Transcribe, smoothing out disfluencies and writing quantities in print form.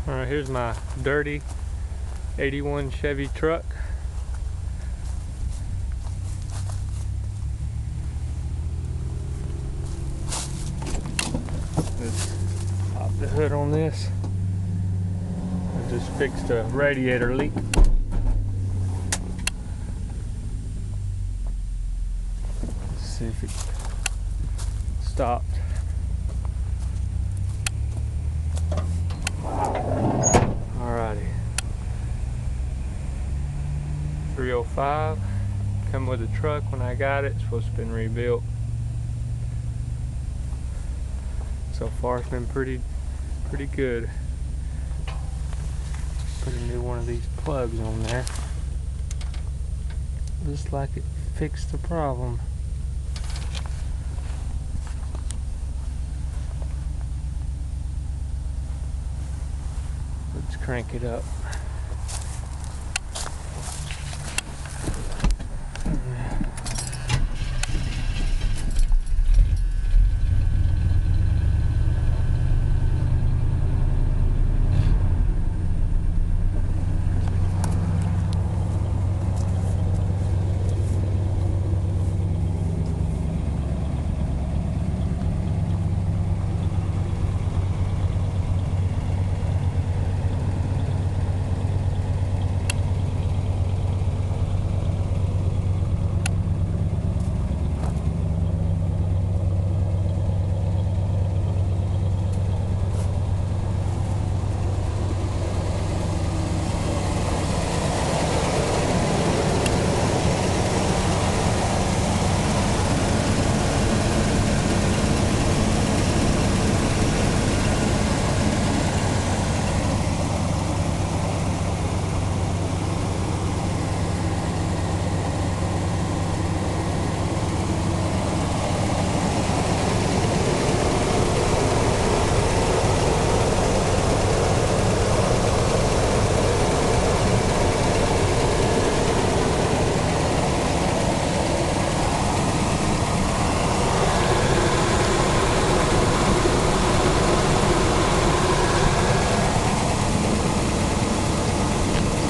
Alright, here's my dirty 81 Chevy truck. Let's pop the hood on this. I just fixed a radiator leak. Let's see if it stopped. Alrighty. 305. Come with the truck when I got it. It's supposed to have been rebuilt. So far it's been pretty good. Put a new one of these plugs on there. Looks like it fixed the problem. Let's crank it up.